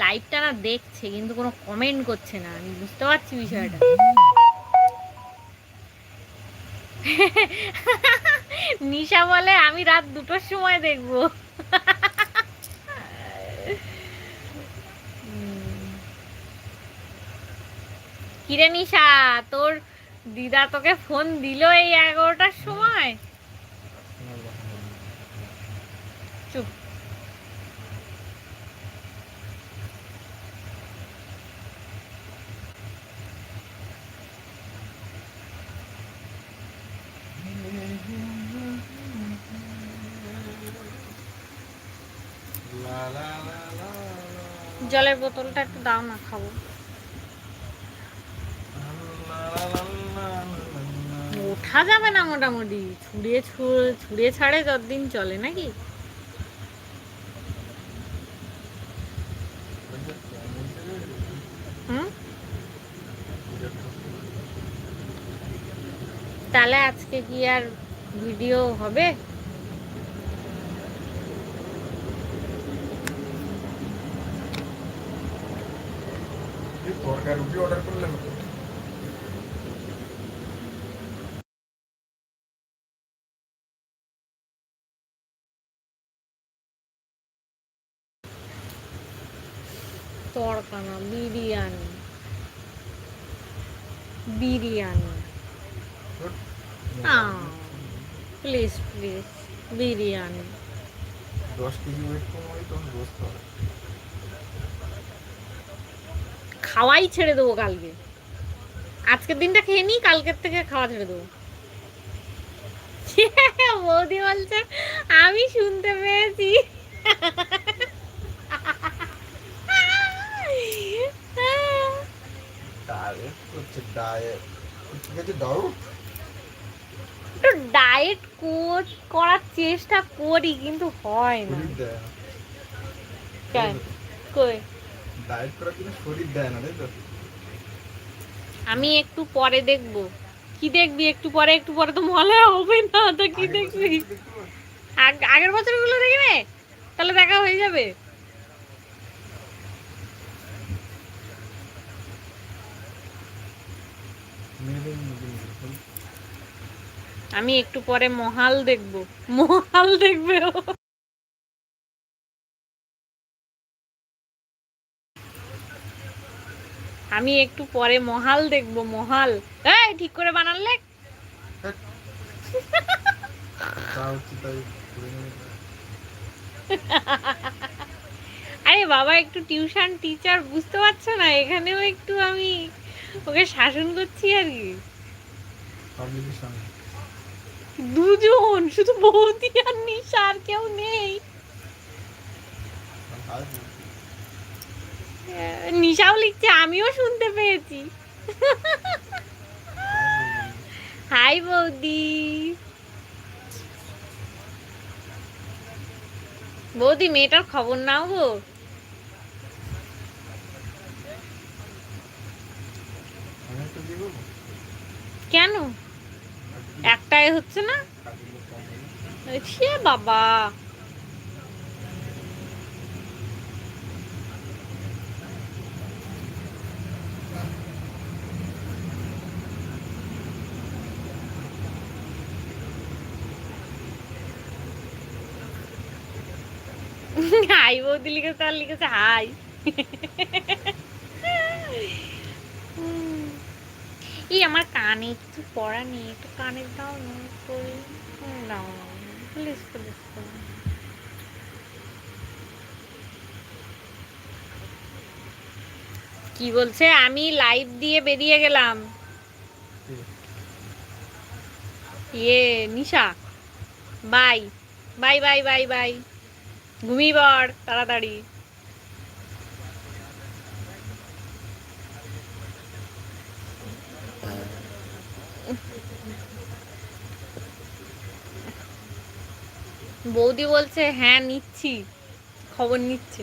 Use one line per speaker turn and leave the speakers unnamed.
লাইভটা না দেখছে কিন্তু কোনো কমেন্ট করছে না, আমি বুঝতে পারছি বিষয়টা। নিশা বলে আমি রাত 2টোর সময় দেখবো। কিরে নিশা, তোর দিদা তোকে ফোন দিল এই 11টার সময়? চুপ। জলের বোতলটা একটু দাও না, খাবো। ওঠা যাবে না মোটামুটি, ছুড়িয়ে ছাড়ে যতদিন চলে নাকি। হুম, তাহলে আজকে কি আর ভিডিও হবে?
তরকারি রুটি অর্ডার করলাম।
তড়কা না, biryani. Biryani. Please please, biryani.
10 KG weight কমাই তখন গোস্ত হবে।
খাওয়াই ছেড়ে দেবো কালকে। আজকের দিনটা খেয়ে নি, কালকের থেকে খাওয়া ছেড়ে দেবো। বৌদি বলছে আমি শুনতে পেয়েছি।
ডায়েট হচ্ছে ডায়েট, ঠিক আছে ডাউট।
একটু ডায়েট করার চেষ্টা করি কিন্তু হয় না।
শরীর দেয় না।
কেন? কই?
ডায়েট করার জন্য শরীর দেয় না, তাই তো?
আমি একটু পরে দেখব। কি দেখবি একটু পরে? একটু পরে তো মহলায় হবে না, তো কি দেখবি? আগের বছরগুলো দেখবে, তাহলে দেখা হয়ে যাবে। আমি একটু পরে মহাল দেখব। মহাল দেখবে ও। আমি একটু পরে মহাল দেখব, মহাল। এই ঠিক করে বানালে। আরে বাবা, একটু টিউশন টিচার, বুঝতে পারছো না? এখানেও একটু আমি ওকে শাসন করছি আর কি। দুজন, শুধু বৌদি আর নিশা, আর কেউ নেই। নিশাও লিখছে আমিও শুনতে পেয়েছি। হাই বৌদি। বৌদি মেয়েটার খবর নাও গো। কেন একটাই হচ্ছে না? সে বাবা, হাই বৌদি লিখেছে, আর লিখেছে হাই। এই আমার কানে কিছু পড়া নেই, একটু কানে দাও না, করি দাও না প্লিজ প্লিজ। কি বলছে? আমি লাইভ দিয়ে বেরিয়ে গেলাম। ইয়ে Nisha, bye bye bye bye bye. ঘুমিয়ে পড় তাড়াতাড়ি। বৌদি বলছে হ্যাঁ নিচ্ছি, খবর নিচ্ছে।